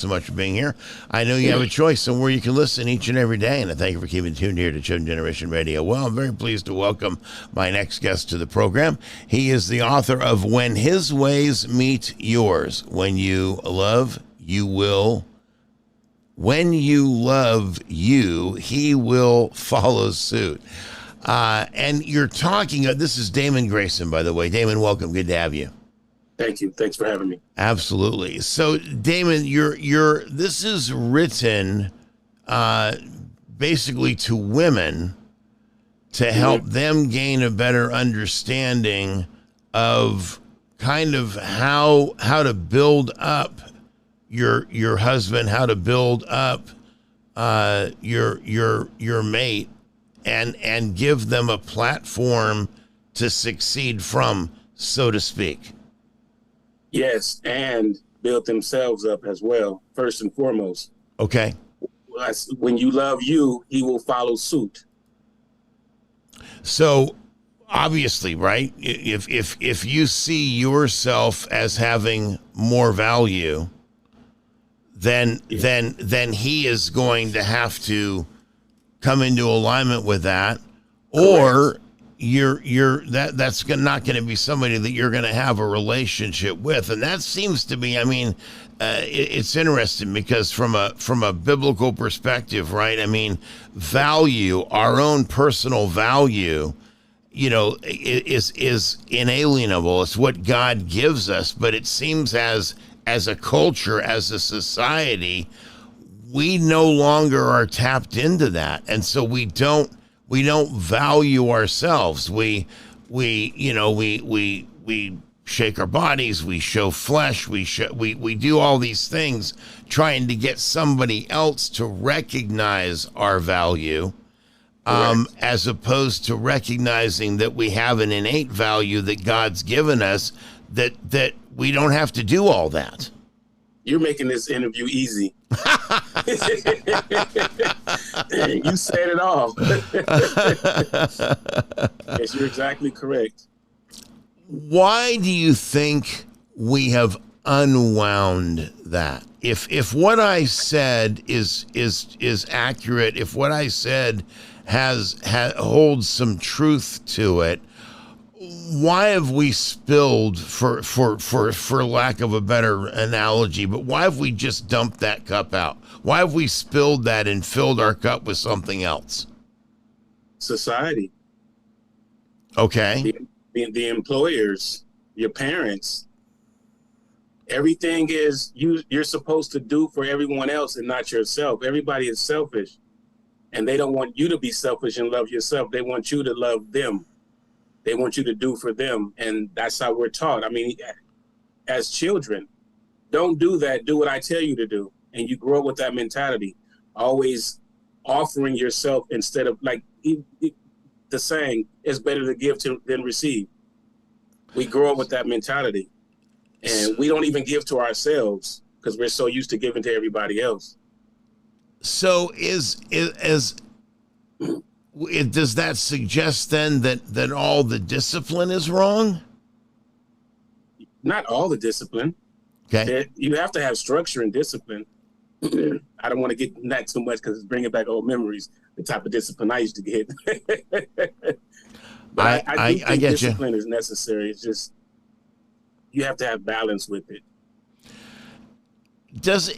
so much for being here. I know you have a choice on where you can listen each and every day, and I thank you for keeping tuned here to Chosen Generation Radio. Well, I'm very pleased to welcome my next guest to the program. He is the author of When His Ways Meet Yours. When you love, you will. When you love you, he will follow suit. And you're talking, this is Damon Grayson, by the way. Damon, welcome. Good to have you. Thank you. Thanks for having me. Absolutely. So, Damon, this is written basically to women to help them gain a better understanding of kind of how to build up your husband, how to build up your mate, and give them a platform to succeed from, so to speak. Yes, and build themselves up as well, first and foremost. Okay. When you love you, he will follow suit. So obviously, right? If you see yourself as having more value, then he is going to have to come into alignment with that. Or that's not going to be somebody that you're going to have a relationship with. And that seems to be, it's interesting because from a biblical perspective, right? I mean, value, our own personal value, is inalienable. It's what God gives us, but it seems as a culture, as a society, we no longer are tapped into that. And so we don't value ourselves. We shake our bodies, we show flesh, we do all these things trying to get somebody else to recognize our value, as opposed to recognizing that we have an innate value that God's given us, that we don't have to do all that. You're making this interview easy. You said it all. Yes, you're exactly correct. Why do you think we have unwound that? If what I said is accurate, if what I said holds some truth to it, why have we spilled, for lack of a better analogy, but why have we just dumped that cup out? Why have we spilled that and filled our cup with something else? Society. Okay. The employers, your parents, everything is you're supposed to do for everyone else and not yourself. Everybody is selfish, and they don't want you to be selfish and love yourself. They want you to love them. They want you to do for them. And that's how we're taught. I mean, as children, don't do that. Do what I tell you to do. And you grow with that mentality, always offering yourself instead of, like the saying, it's better to give than receive. We grow up with that mentality. And we don't even give to ourselves because we're so used to giving to everybody else. So does that suggest then that all the discipline is wrong? Not all the discipline. Okay. You have to have structure and discipline. I don't want to get in that too much because it's bringing back old memories, the type of discipline I used to get. But I do think discipline is necessary. It's just you have to have balance with it.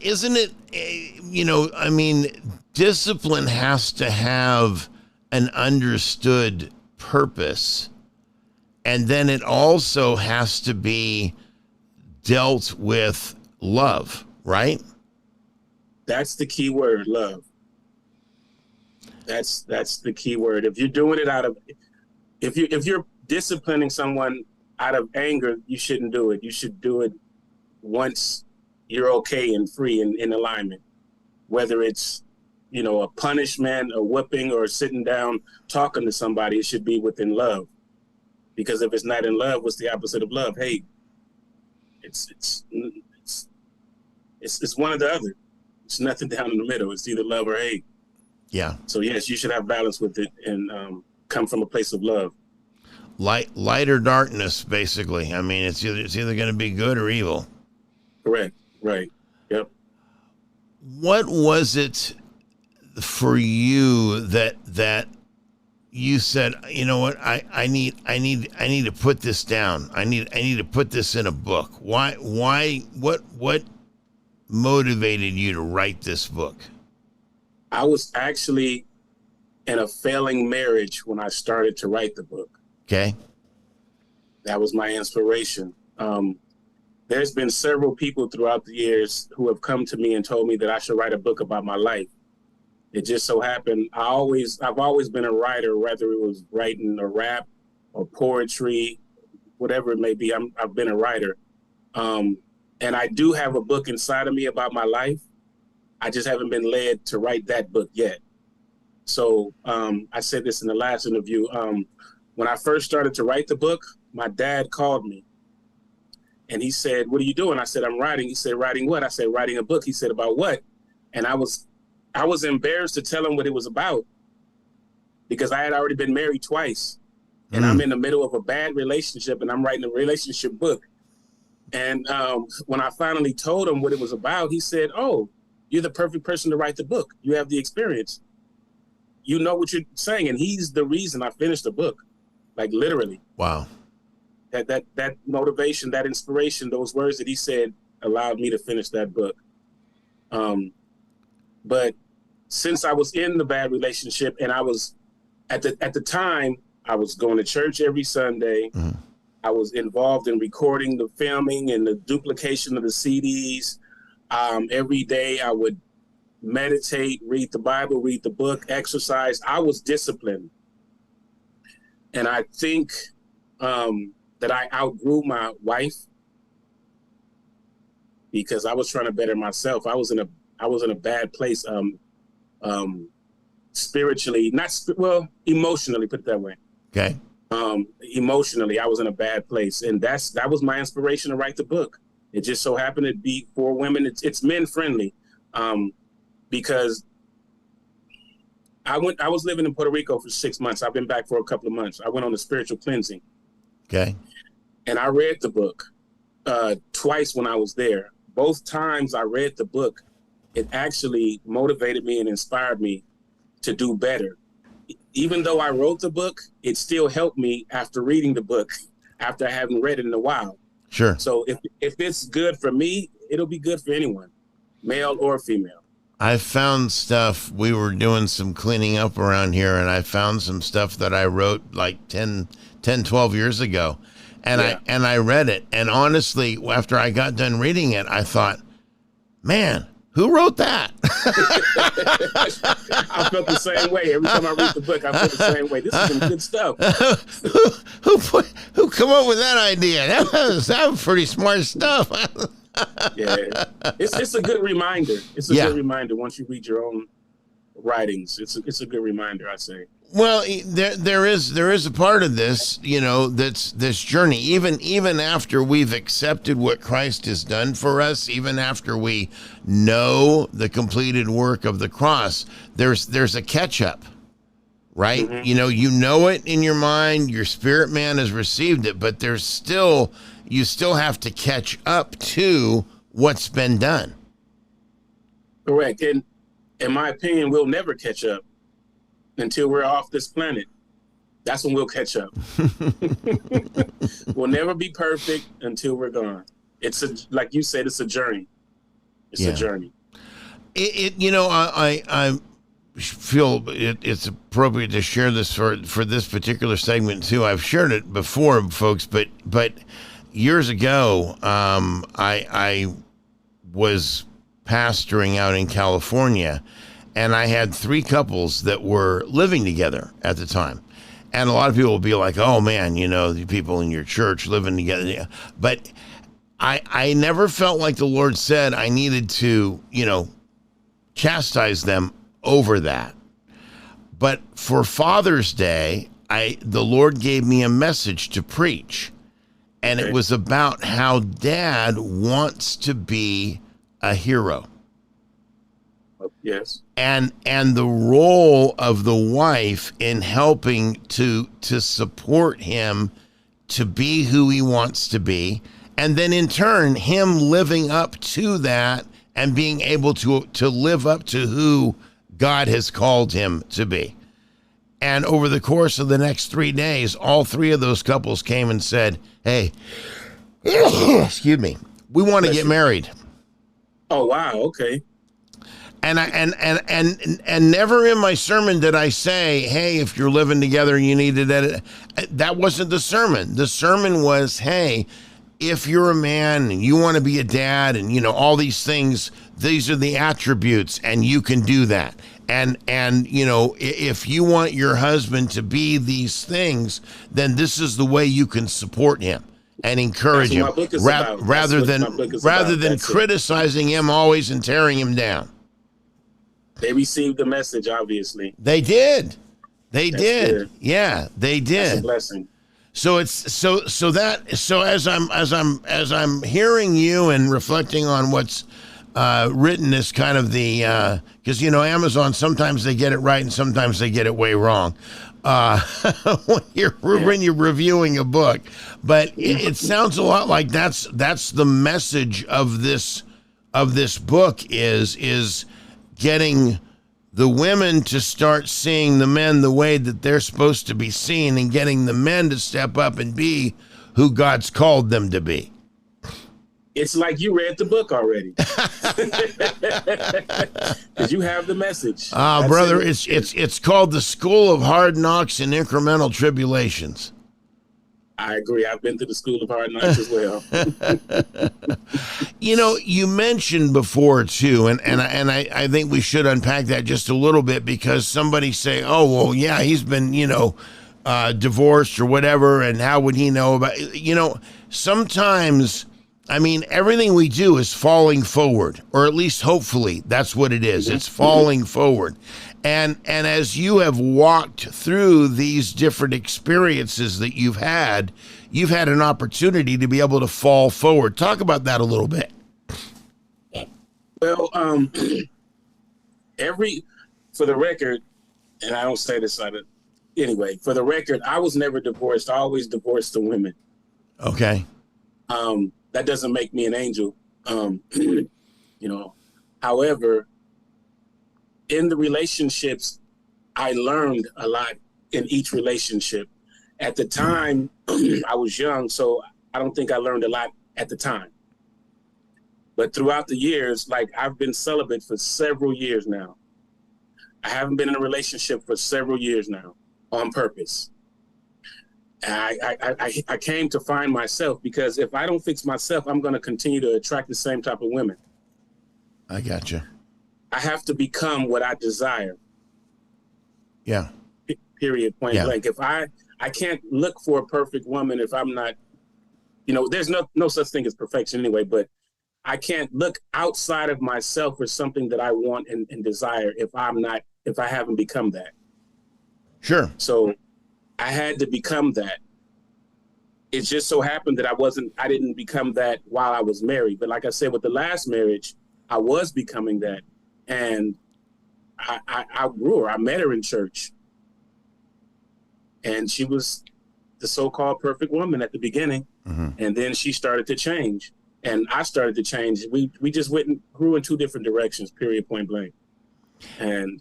Isn't it, discipline has to have an understood purpose, and then it also has to be dealt with love, right? That's the key word, love. That's the key word. If you're doing it if you're disciplining someone out of anger, you shouldn't do it. You should do it once you're okay and free and in alignment, whether it's a punishment, a whipping, or sitting down talking to somebody. It should be within love, because if it's not in love, what's the opposite of love? Hate. It's one or the other. It's nothing down in the middle. It's either love or hate. Yeah. So yes, you should have balance with it and come from a place of love. Light or darkness, basically. I mean, it's either going to be good or evil. Correct. Right. Yep. what was it for you that you said, you know what, I need to put this down. I need to put this in a book. Why what motivated you to write this book? I was actually in a failing marriage when I started to write the book. Okay. That was my inspiration. There's been several people throughout the years who have come to me and told me that I should write a book about my life. It just so happened I've always been a writer, whether it was writing a rap or poetry, whatever it may be. I've been a writer, and I do have a book inside of me about my life. I just haven't been led to write that book yet. So I said this in the last interview. When I first started to write the book, my dad called me and he said, "What are you doing?" I said, "I'm writing." He said, "Writing what?" I said, "Writing a book." He said, "About what?" And I was embarrassed to tell him what it was about because I had already been married twice and I'm in the middle of a bad relationship and I'm writing a relationship book. And when I finally told him what it was about, he said, "Oh, you're the perfect person to write the book. You have the experience. You know what you're saying." And he's the reason I finished the book, like literally. Wow. That motivation, that inspiration, those words that he said allowed me to finish that book. But since I was in the bad relationship and I was at the time, I was going to church every Sunday. Mm-hmm. I was involved in recording the filming and the duplication of the CDs. Every day I would meditate, read the Bible, read the book, exercise. I was disciplined. And I think that I outgrew my wife because I was trying to better myself. I was in a bad place, spiritually, emotionally, put it that way. Okay. Emotionally, I was in a bad place, and that was my inspiration to write the book. It just so happened to be for women. It's men friendly, because I was living in Puerto Rico for 6 months. I've been back for a couple of months. I went on a spiritual cleansing. Okay. And I read the book twice when I was there. Both times I read the book, it actually motivated me and inspired me to do better. Even though I wrote the book, it still helped me after reading the book, after I haven't read it in a while. Sure. So if it's good for me, it'll be good for anyone, male or female. I found stuff. We were doing some cleaning up around here, and I found some stuff that I wrote like 10, 12 years ago. And yeah. I read it. And honestly, after I got done reading it, I thought, man, who wrote that? I felt the same way. Every time I read the book, I feel the same way. This is some good stuff. Who come up with that idea? That was pretty smart stuff. Yeah, it's a good reminder. It's a good reminder once you read your own writings. It's a good reminder, I say. Well, there is a part of this, that's this journey. Even after we've accepted what Christ has done for us, even after we know the completed work of the cross, there's a catch up, right? Mm-hmm. You know it in your mind, your spirit man has received it, but you still have to catch up to what's been done. Correct. And in my opinion, we'll never catch up until we're off this planet. That's when we'll catch up. We'll never be perfect until we're gone. Like you said, it's a journey. It's a journey. I feel it's appropriate to share this for this particular segment too. I've shared it before, folks, but years ago, I was pastoring out in California, and I had 3 couples that were living together at the time. And a lot of people will be like, oh man, the people in your church living together. But I never felt like the Lord said I needed to, chastise them over that. But for Father's Day, the Lord gave me a message to preach. And it was about how Dad wants to be a hero. Yes. And the role of the wife in helping to support him to be who he wants to be, and then in turn him living up to that and being able to live up to who God has called him to be. And over the course of the next 3 days, all 3 of those couples came and said, hey, excuse me, we want to get married. Oh, wow. Okay. And and never in my sermon did I say, hey, if you're living together and you need to edit. That wasn't the sermon. The sermon was, hey, if you're a man and you want to be a dad and, you know, all these things, these are the attributes and you can do that. And you know, if you want your husband to be these things, then this is the way you can support him and encourage him rather than criticizing him always and tearing him down. They received the message, obviously. They did. They did. Good. Yeah, they did. That's a blessing. So it's so as I'm hearing you and reflecting on what's written as kind of the because you know Amazon, sometimes they get it right and sometimes they get it way wrong when you're reviewing a book, but it sounds a lot like that's the message of this book is getting the women to start seeing the men the way that they're supposed to be seen and getting the men to step up and be who God's called them to be. It's like you read the book already. Because you have the message. Brother, it's called The School of Hard Knocks and Incremental Tribulations. I agree. I've been to the School of Hard Knocks as well. You know, you mentioned before too, and I think we should unpack that just a little bit, because somebody say, oh, well, yeah, he's been, you know, divorced or whatever, and how would he know about, you know, sometimes, I mean, everything we do is falling forward, or at least hopefully that's what it is. It's falling forward. And as you have walked through these different experiences that you've had an opportunity to be able to fall forward. Talk about that a little bit. Well, for the record, and I don't say this anyway, for the record, I was never divorced. I always divorced the women. Okay. That doesn't make me an angel. You know, however, in the relationships, I learned a lot in each relationship. At the time, I was young, so I don't think I learned a lot at the time. But throughout the years, like, I've been celibate for several years now. I haven't been in a relationship for several years now on purpose. And I came to find myself, because if I don't fix myself, I'm going to continue to attract the same type of women. I gotcha. I have to become what I desire. Yeah. Period. Point blank. If I can't look for a perfect woman if I'm not, you know, there's no such thing as perfection anyway, but I can't look outside of myself for something that I want and desire if I haven't become that. Sure. So I had to become that. It just so happened that I didn't become that while I was married. But like I said, with the last marriage, I was becoming that. And I grew her. I met her in church. And she was the so-called perfect woman at the beginning. Mm-hmm. And then she started to change. And I started to change. We just grew in 2 different directions, period, point blank. And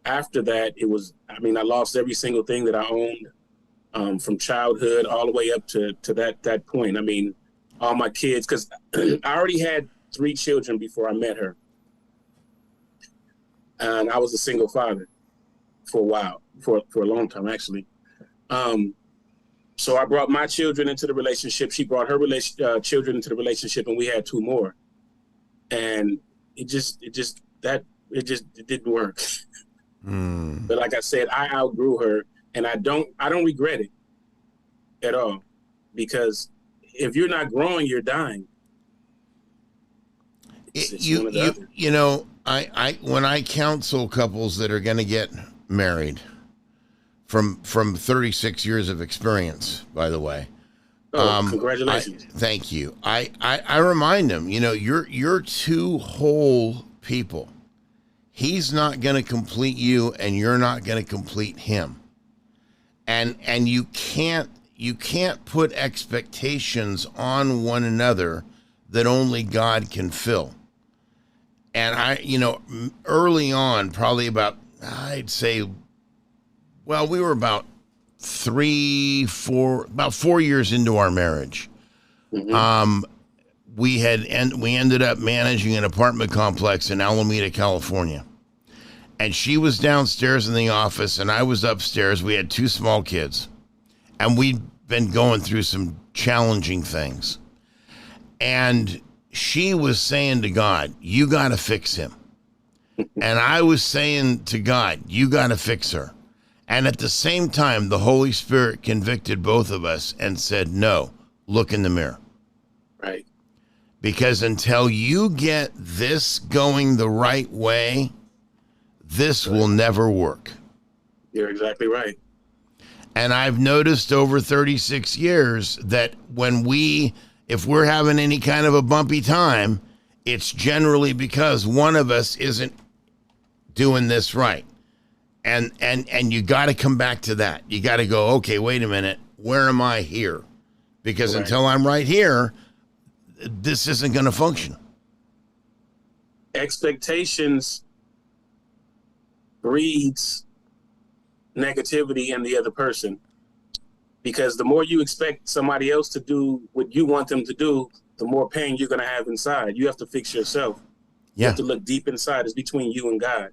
after that, I lost every single thing that I owned, from childhood all the way up to that point. I mean, all my kids, because I already had 3 children before I met her. And I was a single father for a while, for a long time, actually. So I brought my children into the relationship. She brought her children into the relationship, and we had 2 more. And it didn't work. But like I said, I outgrew her, and I don't regret it at all, because if you're not growing, you're dying. You know, I when I counsel couples that are going to get married, from 36 years of experience, by the way. Congratulations. Thank you. I remind them, you know, you're 2 whole people. He's not going to complete you, and you're not going to complete him. And you can't put expectations on one another that only God can fill. And early on, probably about, I'd say, well, we were about 4 years into our marriage. Mm-hmm. We ended up managing an apartment complex in Alameda, California. And she was downstairs in the office and I was upstairs. We had 2 small kids. And we'd been going through some challenging things. And she was saying to God, you got to fix him. And I was saying to God, you got to fix her. And at the same time, the Holy Spirit convicted both of us and said, no, look in the mirror. Right. Because until you get this going the right way, this will never work. You're exactly right. And I've noticed over 36 years that if we're having any kind of a bumpy time, it's generally because one of us isn't doing this right. And you got to come back to that. You got to go, okay, wait a minute. Where am I here? Because until I'm right here, this isn't going to function. Expectations breeds negativity in the other person. Because the more you expect somebody else to do what you want them to do, the more pain you're going to have inside. You have to fix yourself. You have to look deep inside. It's between you and God.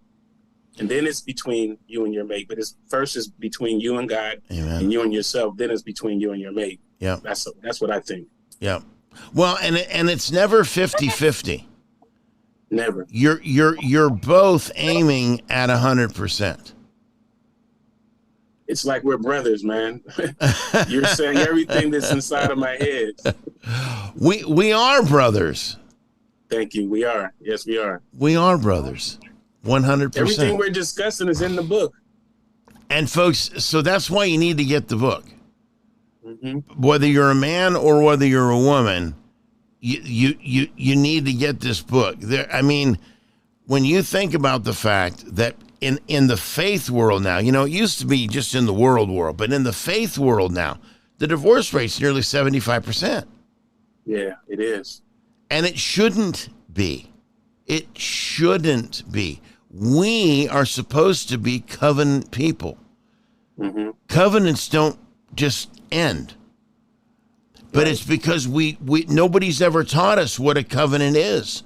And then it's between you and your mate. But first it's between you and God. Amen. And you and yourself. Then it's between you and your mate. Yeah. That's what I think. Yeah. Well, and it's never 50-50. Never. You're both aiming at 100%. It's like we're brothers, man. You're saying everything that's inside of my head. We are brothers. Thank you. We are. Yes, we are. We are brothers. 100%. Everything we're discussing is in the book. And folks, so that's why you need to get the book. Mm-hmm. Whether you're a man or whether you're a woman, you need to get this book. I mean, when you think about the fact that in the faith world now, it used to be just in the world, but in the faith world now, the divorce rate's nearly 75%. Yeah, it is. And it shouldn't be. It shouldn't be. We are supposed to be covenant people. Mm-hmm. Covenants don't just end. But it's because we nobody's ever taught us what a covenant is.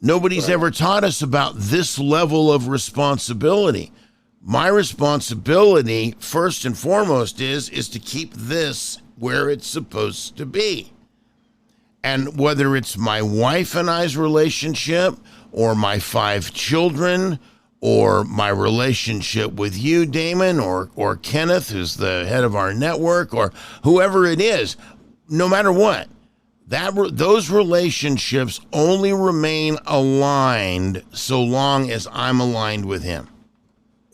Nobody's ever taught us about this level of responsibility. My responsibility, first and foremost, is to keep this where it's supposed to be. And whether it's my wife and I's relationship, or my 5 children, or my relationship with you, Damon, or Kenneth, who's the head of our network, or whoever it is, no matter what, those relationships only remain aligned so long as I'm aligned with him.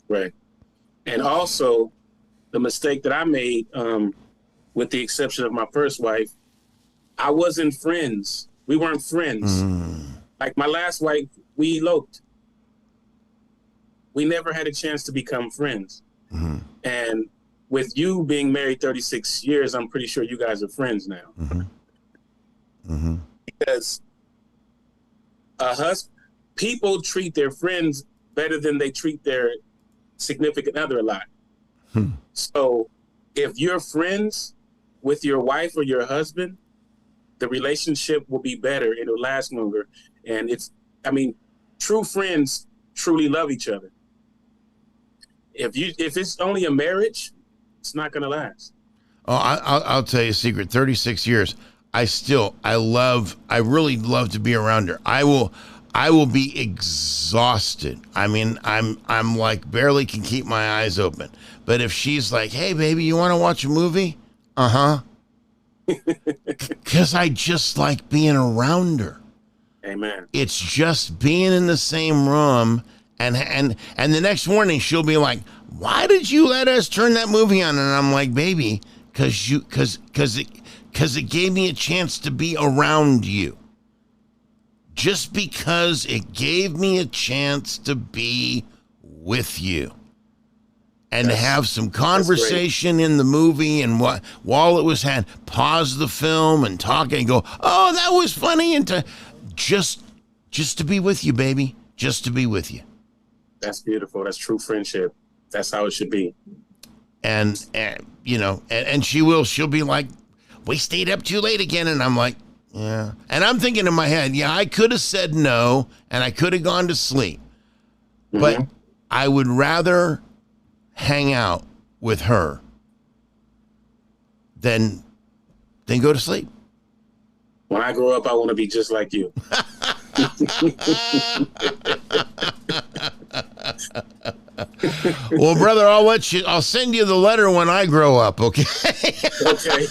Right. And also, the mistake that I made, with the exception of my first wife, I wasn't friends. We weren't friends. Like my last wife, we eloped. We never had a chance to become friends. Mm-hmm. And with you being married 36 years, I'm pretty sure you guys are friends now. Mm-hmm. Mm-hmm. Because people treat their friends better than they treat their significant other a lot. So if you're friends with your wife or your husband, the relationship will be better. It'll last longer. And true friends truly love each other. If it's only a marriage, it's not going to last. Oh, I'll tell you a secret. 36 years. I really love to be around her. I will be exhausted. I mean, I'm like barely can keep my eyes open. But if she's like, "Hey, baby, you want to watch a movie?" Because I just like being around her. Amen. It's just being in the same room, and the next morning she'll be like, "Why did you let us turn that movie on?" And I'm like, "Baby, because it gave me a chance to be around you. Just because it gave me a chance to be with you." And to have some conversation in the movie, and while it was pause the film and talk and go, "Oh, that was funny," and to just just to be with you, baby, just to be with you. That's beautiful. That's true friendship. That's how it should be. And you know, and she'll be like, we stayed up too late again. And I'm like, yeah. And I'm thinking in my head, yeah, I could have said no and I could have gone to sleep, but I would rather hang out with her than go to sleep. When I grow up, I want to be just like you. Well, brother, I'll send you the letter when I grow up, okay? Okay.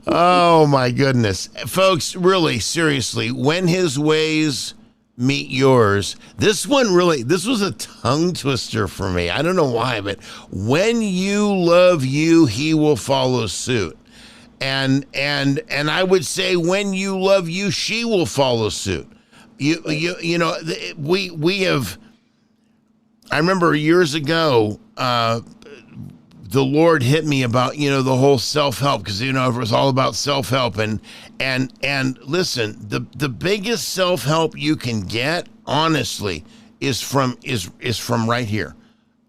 Oh my goodness. Folks, really, seriously, when his ways meet yours, this was a tongue twister for me. I don't know why, but when you love you, he will follow suit. And I would say when you love you, she will follow suit. You know, we have, I remember years ago, the Lord hit me about, you know, the whole self-help, because, you know, it was all about self-help. And listen, the biggest self-help you can get, honestly, is from right here,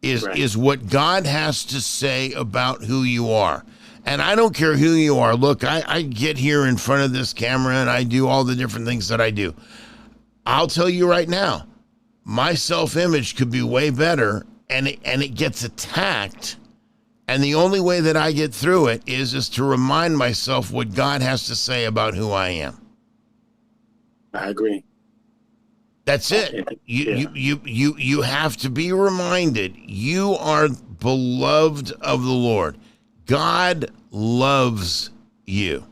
is what God has to say about who you are. And I don't care who you are. Look, I get here in front of this camera and I do all the different things that I do. I'll tell you right now, my self-image could be way better, and it gets attacked. And the only way that I get through it is to remind myself what God has to say about who I am. I agree. That's it. You have to be reminded you are beloved of the Lord. God loves you.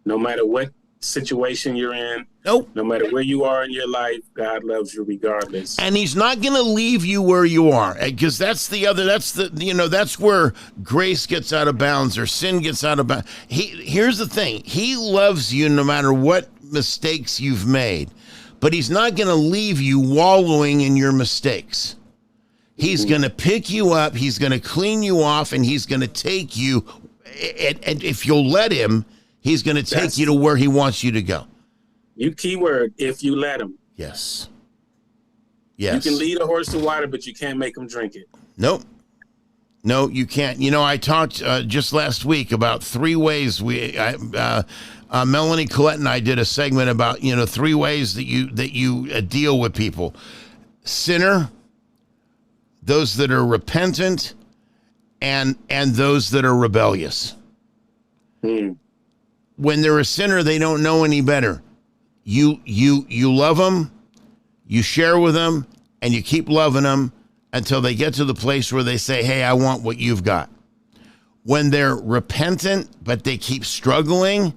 No matter what situation you're in, nope. No matter where you are in your life, God loves you regardless. And he's not going to leave you where you are, because that's where grace gets out of bounds or sin gets out of bounds. Here's the thing. He loves you no matter what mistakes you've made, but he's not going to leave you wallowing in your mistakes. He's going to pick you up, he's going to clean you off, and he's going to take you, and if you'll let him, he's going to take you to where he wants you to go. You keyword, if you let him. Yes. You can lead a horse to water, but you can't make him drink it. Nope. No, you can't. You know, I talked just last week about 3 ways Melanie Collette and I did a segment about, 3 ways that you deal with people. Sinner, those that are repentant, and those that are rebellious. When they're a sinner, they don't know any better. You love them, you share with them, and you keep loving them until they get to the place where they say, hey, I want what you've got. When they're repentant, but they keep struggling,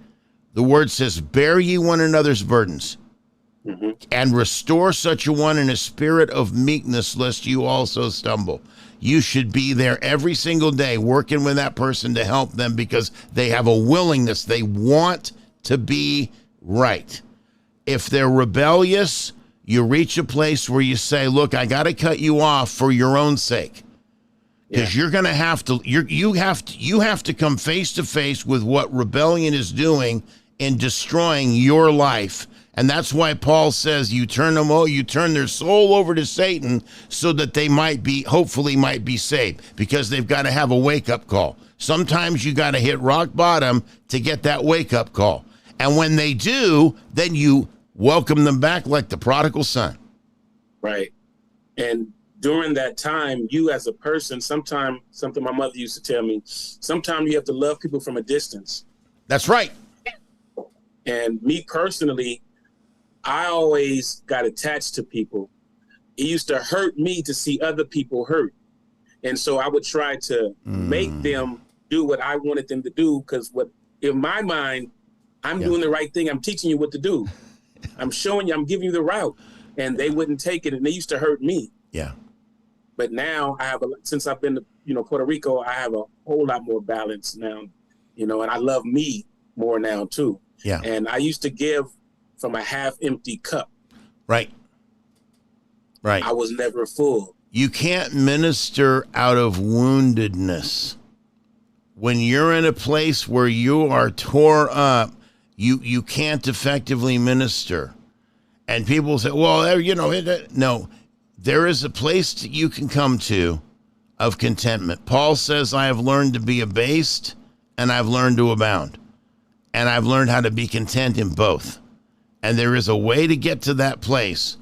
the word says, bear ye one another's burdens, and restore such a one in a spirit of meekness, lest you also stumble. You should be there every single day working with that person to help them, because they have a willingness. They want to be right. If they're rebellious, you reach a place where you say, look, I got to cut you off for your own sake. Because you're going to have to, you have to come face to face with what rebellion is doing in destroying your life. And that's why Paul says you turn their soul over to Satan so that they hopefully might be saved, because they've got to have a wake-up call. Sometimes you got to hit rock bottom to get that wake-up call. And when they do, then you welcome them back like the prodigal son. Right. And during that time, you as a person, sometimes, something my mother used to tell me, sometimes you have to love people from a distance. That's right. And me personally, I always got attached to people. It used to hurt me to see other people hurt. And so I would try to make them do what I wanted them to do, because in my mind, I'm doing the right thing. I'm teaching you what to do. I'm showing you, I'm giving you the route. And they wouldn't take it, and they used to hurt me. Yeah. But now since I've been to Puerto Rico, I have a whole lot more balance now, and I love me more now too. Yeah. And I used to give from a half-empty cup. Right. Right. I was never full. You can't minister out of woundedness. When you're in a place where you are tore up, you can't effectively minister. And people say, well, no, there is a place that you can come to of contentment. Paul says, I have learned to be abased and I've learned to abound. And I've learned how to be content in both. And there is a way to get to that place,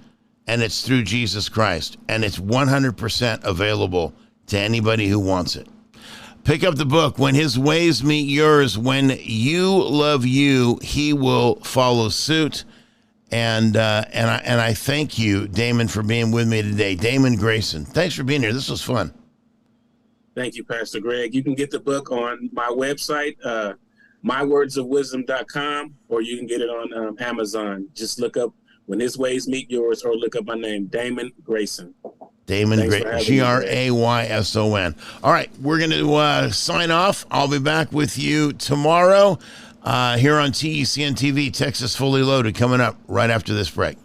and it's through Jesus Christ. And it's 100% available to anybody who wants it. Pick up the book, When His Ways Meet Yours. When you love you, He will follow suit. And I thank you, Damon, for being with me today. Damon Grayson, thanks for being here. This was fun. Thank you, Pastor Greg. You can get the book on my website, mywordsofwisdom.com, or you can get it on Amazon. Just look up When His Ways Meet Yours, or look up my name, Damon Grayson. Damon Grayson, Grayson. All right, we're going to sign off. I'll be back with you tomorrow here on TECN TV, Texas Fully Loaded, coming up right after this break.